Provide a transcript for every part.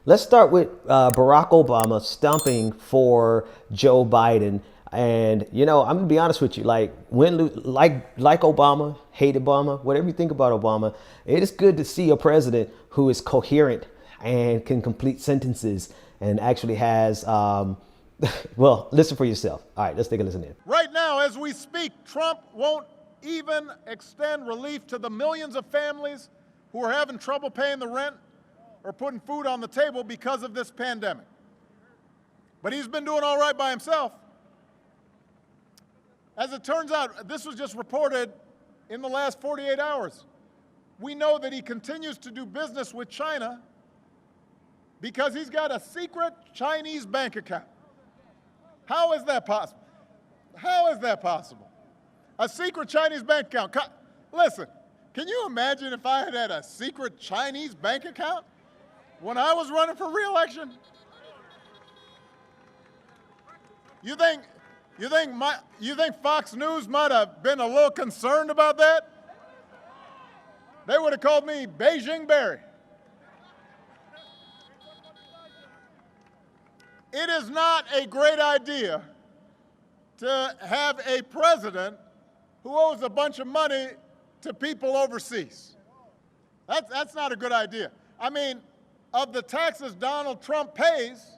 Let's start with Barack Obama stumping for Joe Biden. And I'm gonna be honest with you. Like like Obama, hate Obama, whatever you think about Obama, it is good to see a president who is coherent and can complete sentences and actually has. Well, listen for yourself. All right, let's take a listen in. Right now, as we speak, Trump won't even extend relief to the millions of families who are having trouble paying the rent or putting food on the table because of this pandemic. But he's been doing all right by himself. As it turns out, this was just reported in the last 48 hours. We know that he continues to do business with China because he's got a secret Chinese bank account. How is that possible? How is that possible? A secret Chinese bank account. Listen, can you imagine if I had had a secret Chinese bank account when I was running for re-election? You think Fox News might have been a little concerned about that? They would have called me Beijing Barry. It is not a great idea to have a president who owes a bunch of money to people overseas. That's not a good idea. I mean, of the taxes Donald Trump pays,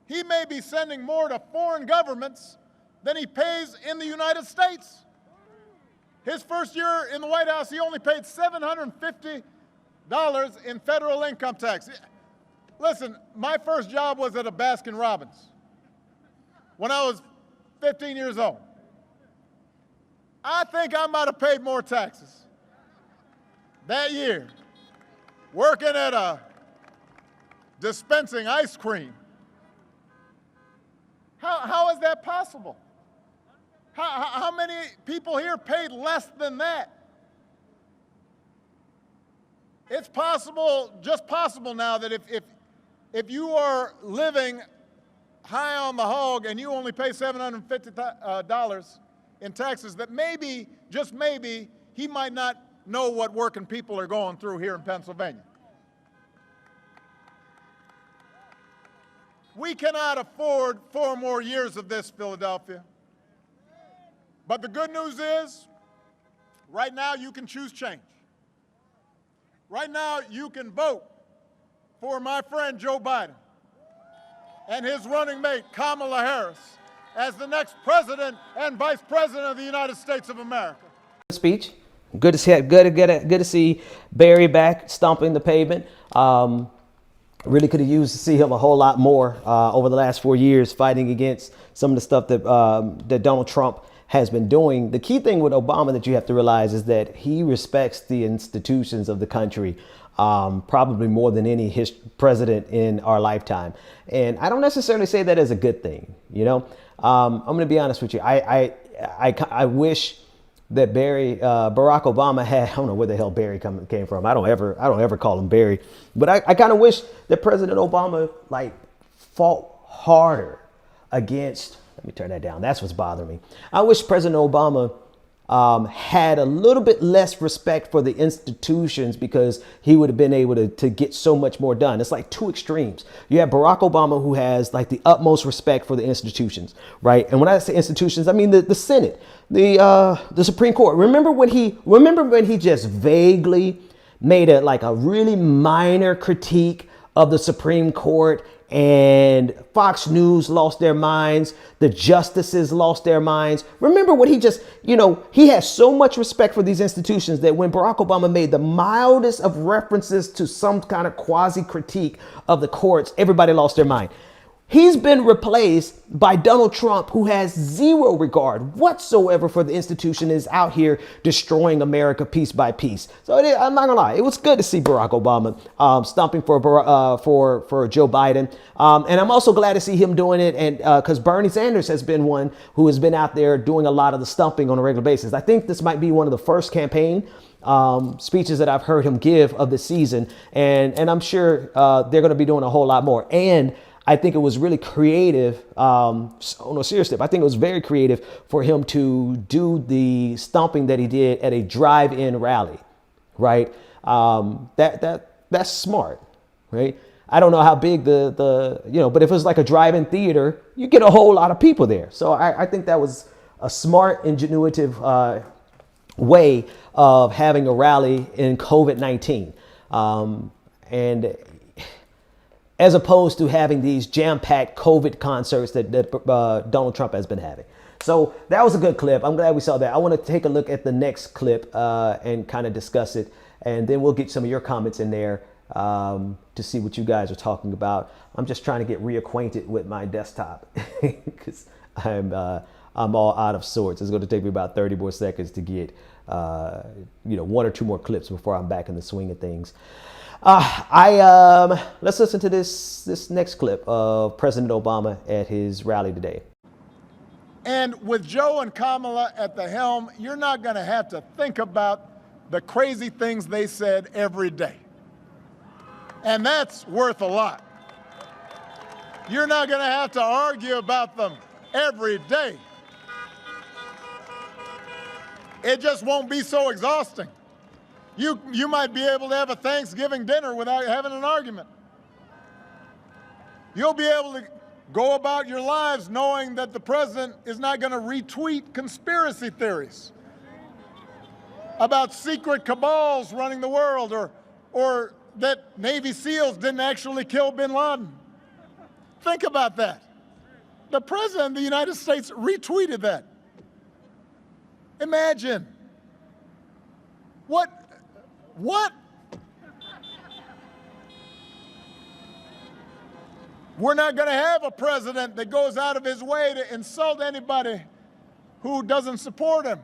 he may be sending more to foreign governments than he pays in the United States. His first year in the White House, he only paid $750 in federal income tax. Listen, my first job was at a Baskin Robbins when I was 15 years old. I think I might have paid more taxes that year working at a dispensing ice cream. How is that possible? How many people here paid less than that? It's possible, just possible now, that if you are living high on the hog and you only pay $750 in taxes, that maybe, just maybe, he might not know what working people are going through here in Pennsylvania. We cannot afford 4 more years of this, Philadelphia. But the good news is, right now you can choose change. Right now you can vote for my friend Joe Biden and his running mate Kamala Harris as the next president and vice president of the United States of America. Speech. Good to see Barry back stomping the pavement. Really could have used to see him a whole lot more over the last 4 years fighting against some of the stuff that Donald Trump has been doing. The key thing with Obama that you have to realize is that he respects the institutions of the country, probably more than any president in our lifetime. And I don't necessarily say that as a good thing. I'm going to be honest with you. I wish that Barack Obama had, I don't know where the hell Barry came from. I don't ever call him Barry, but I kind of wish that President Obama fought harder against. Let me turn that down. That's what's bothering me. I wish President Obama had a little bit less respect for the institutions, because he would have been able to get so much more done. It's like two extremes. You have Barack Obama, who has the utmost respect for the institutions, right? And when I say institutions, I mean the Senate, the Supreme Court. Remember when he just vaguely made a really minor critique of the Supreme Court, and Fox News lost their minds. The justices lost their minds. Remember when he has so much respect for these institutions that when Barack Obama made the mildest of references to some kind of quasi critique of the courts, everybody lost their mind. He's been replaced by Donald Trump, who has zero regard whatsoever for the institution, is out here destroying America piece by piece. So I'm not gonna lie, it was good to see Barack Obama stomping for Joe Biden, and I'm also glad to see him doing it, and because Bernie Sanders has been one who has been out there doing a lot of the stumping on a regular basis. I think this might be one of the first campaign speeches that I've heard him give of the season, and I'm sure they're going to be doing a whole lot more. And I think it was really creative. On a serious tip, I think it was very creative for him to do the stomping that he did at a drive-in rally, right? That's smart, right? I don't know how big but if it was like a drive-in theater, you get a whole lot of people there. So I think that was a smart, ingenuitive way of having a rally in COVID-19. And as opposed to having these jam-packed COVID concerts that Donald Trump has been having. So that was a good clip. I'm glad we saw that. I want to take a look at the next clip and kind of discuss it. And then we'll get some of your comments in there to see what you guys are talking about. I'm just trying to get reacquainted with my desktop because I'm all out of sorts. It's going to take me about 30 more seconds to get one or two more clips before I'm back in the swing of things. Let's listen to this next clip of President Obama at his rally today. And with Joe and Kamala at the helm, you're not going to have to think about the crazy things they said every day. And that's worth a lot. You're not going to have to argue about them every day. It just won't be so exhausting. You might be able to have a Thanksgiving dinner without having an argument. You'll be able to go about your lives knowing that the president is not going to retweet conspiracy theories about secret cabals running the world or that Navy SEALs didn't actually kill bin Laden. Think about that. The president of the United States retweeted that. Imagine. What? We're not going to have a president that goes out of his way to insult anybody who doesn't support him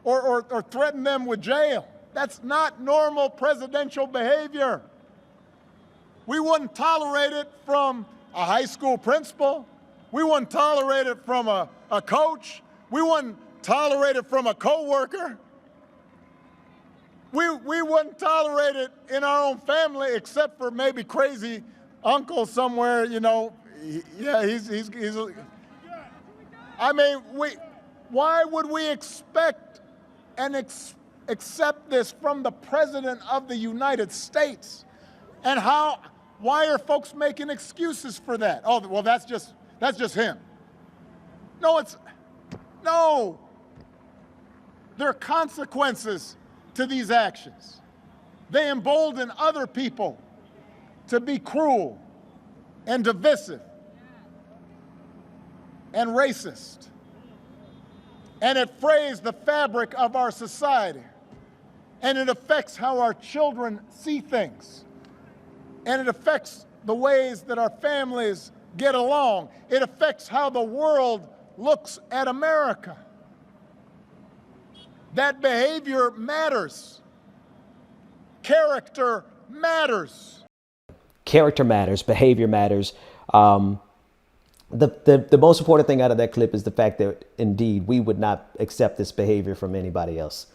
or threaten them with jail. That's not normal presidential behavior. We wouldn't tolerate it from a high school principal. We wouldn't tolerate it from a coach. We wouldn't tolerate it from a coworker. We wouldn't tolerate it in our own family, except for maybe crazy uncle somewhere, Yeah, he's I mean, why would we expect and accept this from the President of the United States? And why are folks making excuses for that? Oh, well, that's just him. No. There are consequences to these actions. They embolden other people to be cruel and divisive and racist. And it frays the fabric of our society. And it affects how our children see things. And it affects the ways that our families get along. It affects how the world looks at America. That behavior matters. Character matters. Character matters. Behavior matters. The most important thing out of that clip is the fact that, indeed, we would not accept this behavior from anybody else,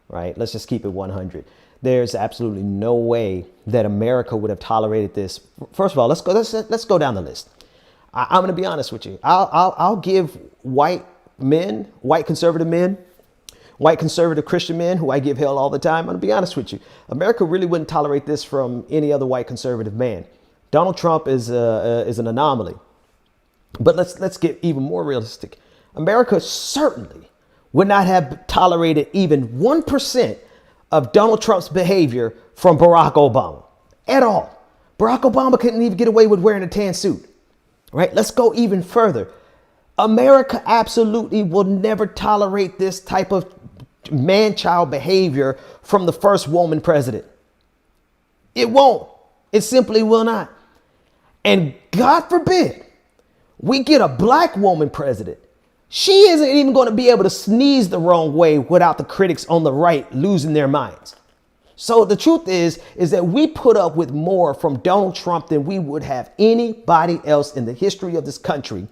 right? Let's just keep it 100. There's absolutely no way that America would have tolerated this. First of all, let's go down the list. I'm going to be honest with you. I'll give white conservative men, white conservative Christian men who I give hell all the time. I'm going to be honest with you. America really wouldn't tolerate this from any other white conservative man. Donald Trump is an anomaly. But let's get even more realistic. America certainly would not have tolerated even 1% of Donald Trump's behavior from Barack Obama at all. Barack Obama couldn't even get away with wearing a tan suit, right? Let's go even further. America absolutely will never tolerate this type of man-child behavior from the first woman president. It won't. It simply will not. And God forbid we get a black woman president. She isn't even going to be able to sneeze the wrong way without the critics on the right losing their minds. So the truth is that we put up with more from Donald Trump than we would have anybody else in the history of this country.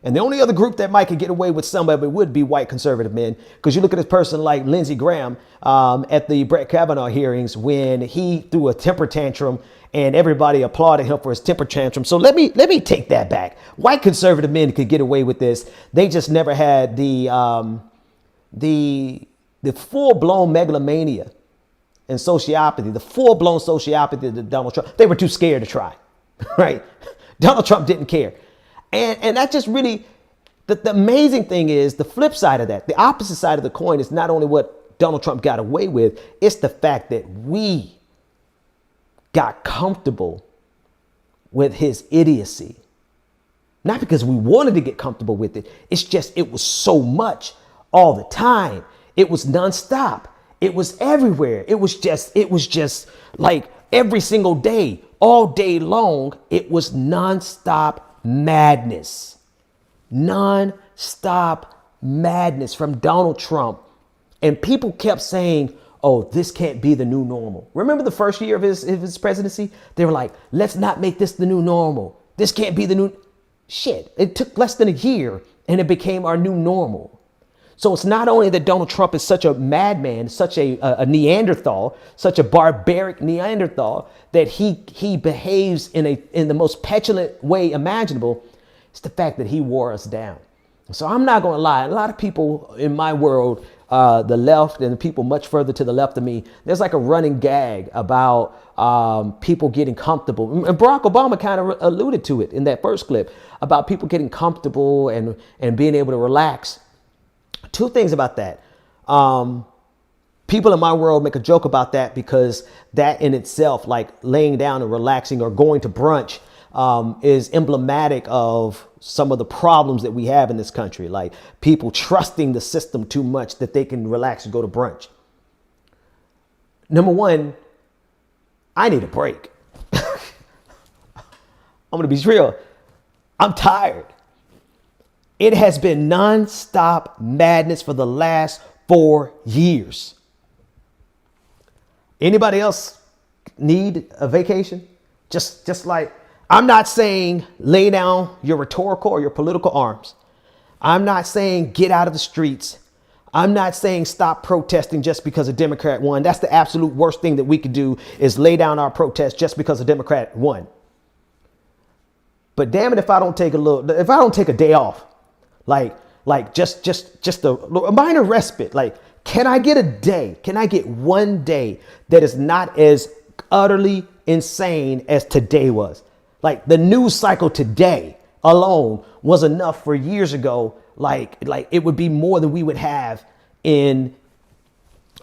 And the only other group that might could get away with some of it would be white conservative men. Because you look at a person like Lindsey Graham at the Brett Kavanaugh hearings when he threw a temper tantrum and everybody applauded him for his temper tantrum. So let me take that back. White conservative men could get away with this. They just never had the full blown megalomania and sociopathy, the full-blown sociopathy that Donald Trump, they were too scared to try, right? Donald Trump didn't care. And that just really, the amazing thing is the flip side of that, the opposite side of the coin is not only what Donald Trump got away with, it's the fact that we got comfortable with his idiocy. Not because we wanted to get comfortable with it. It's just, it was so much all the time. It was nonstop. It was everywhere. It was just like every single day, all day long. It was nonstop madness. Non-stop madness from Donald Trump. And people kept saying, oh, this can't be the new normal. Remember the first year of his presidency? They were like, let's not make this the new normal. This can't be the new. Shit, it took less than a year and it became our new normal. So it's not only that Donald Trump is such a madman, such a Neanderthal, such a barbaric Neanderthal, that he behaves in the most petulant way imaginable. It's the fact that he wore us down. So I'm not going to lie. A lot of people in my world, the left and the people much further to the left of me, there's like a running gag about people getting comfortable. And Barack Obama kind of alluded to it in that first clip about people getting comfortable and being able to relax. Two things about that. People in my world make a joke about that because that in itself, like laying down and relaxing or going to brunch, is emblematic of some of the problems that we have in this country, like people trusting the system too much that they can relax and go to brunch. Number one, I need a break. I'm going to be real. I'm tired. It has been nonstop madness for the last 4 years. Anybody else need a vacation? Just like, I'm not saying lay down your rhetorical or your political arms. I'm not saying get out of the streets. I'm not saying stop protesting just because a Democrat won. That's the absolute worst thing that we could do is lay down our protest just because a Democrat won. But damn it, if I don't take a day off, like just a minor respite, like, can I get a day? Can I get one day that is not as utterly insane as today was? Like the news cycle today alone was enough for years ago. Like it would be more than we would have in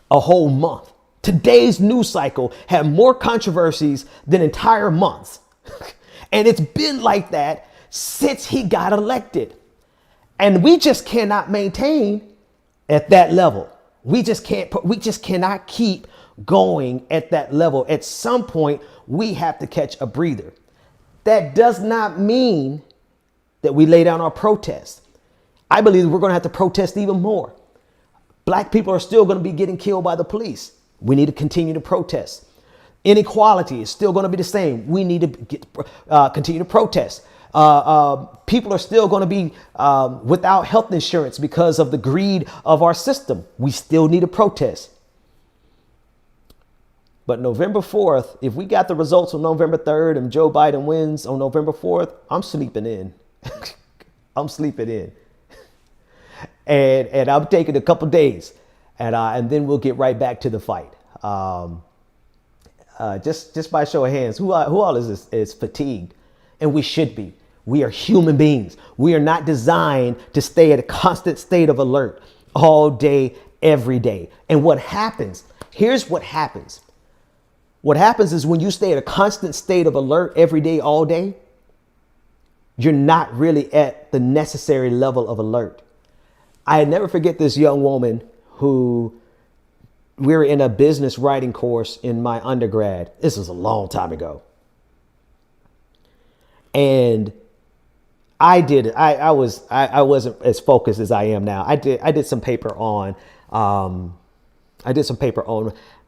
a whole month. Today's news cycle had more controversies than entire months. And it's been like that since he got elected. And we just cannot maintain at that level. We just cannot keep going at that level. At some point, we have to catch a breather. That does not mean that we lay down our protest. I believe we're going to have to protest even more. Black people are still going to be getting killed by the police. We need to continue to protest. Inequality is still going to be the same. We need to continue to protest. People are still going to be without health insurance because of the greed of our system. We still need to protest. But November 4th, if we got the results on November 3rd and Joe Biden wins on November 4th, I'm sleeping in. I'm sleeping in. And I'm taking a couple days and then we'll get right back to the fight. Just by show of hands, who all is fatigued? And we should be. We are human beings. We are not designed to stay at a constant state of alert all day, every day. And what happens, here's what happens. What happens is when you stay at a constant state of alert every day, all day, you're not really at the necessary level of alert. I never forget this young woman who we were in a business writing course in my undergrad. This was a long time ago. And I wasn't as focused as I am now. I did some paper on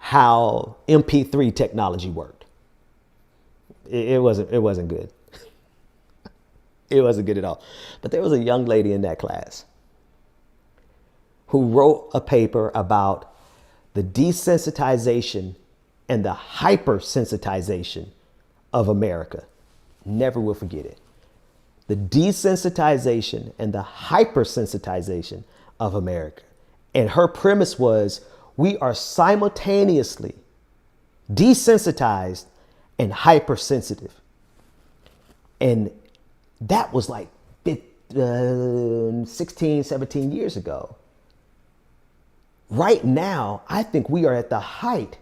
how MP3 technology worked. It wasn't good. It wasn't good at all. But there was a young lady in that class who wrote a paper about the desensitization and the hypersensitization of America. Never will forget it. The desensitization and the hypersensitization of America. And her premise was, we are simultaneously desensitized and hypersensitive. And that was like 16, 17 years ago. Right now, I think we are at the height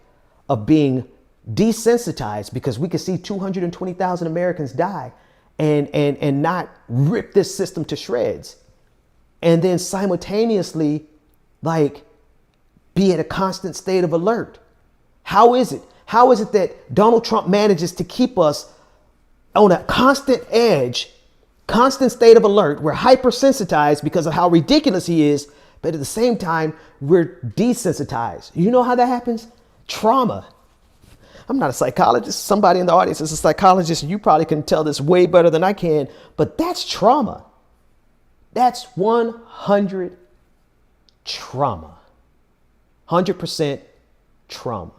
of being desensitized because we can see 220,000 Americans die and not rip this system to shreds. And then simultaneously, like, be at a constant state of alert. How is it? How is it that Donald Trump manages to keep us on a constant edge, constant state of alert? We're hypersensitized because of how ridiculous he is, but at the same time, we're desensitized. You know how that happens? Trauma. I'm not a psychologist. Somebody in the audience is a psychologist, and you probably can tell this way better than I can, but that's trauma. That's 100 trauma. 100% trauma.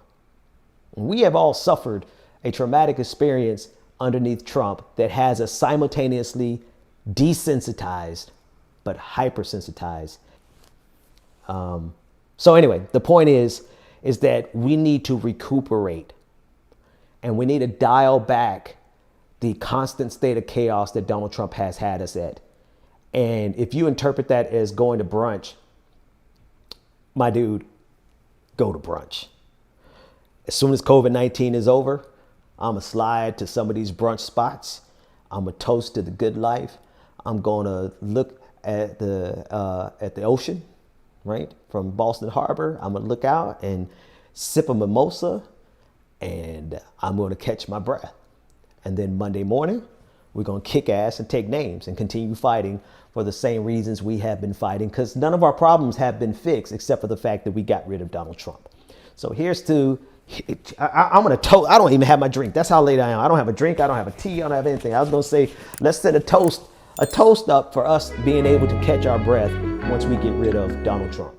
We have all suffered a traumatic experience underneath Trump that has us simultaneously desensitized but hypersensitized. So anyway, the point is that we need to recuperate, and we need to dial back the constant state of chaos that Donald Trump has had us at. And if you interpret that as going to brunch, my dude, go to brunch. As soon as COVID-19 is over, I'm going to slide to some of these brunch spots. I'm going to toast to the good life. I'm going to look at the ocean, right? From Boston Harbor. I'm going to look out and sip a mimosa, and I'm going to catch my breath. And then Monday morning, we're going to kick ass and take names and continue fighting for the same reasons we have been fighting, because none of our problems have been fixed except for the fact that we got rid of Donald Trump. So here's to, I'm going to toast. I don't even have my drink. That's how late I am. I don't have a drink. I don't have a tea. I don't have anything. I was going to say, let's set a toast up for us being able to catch our breath once we get rid of Donald Trump.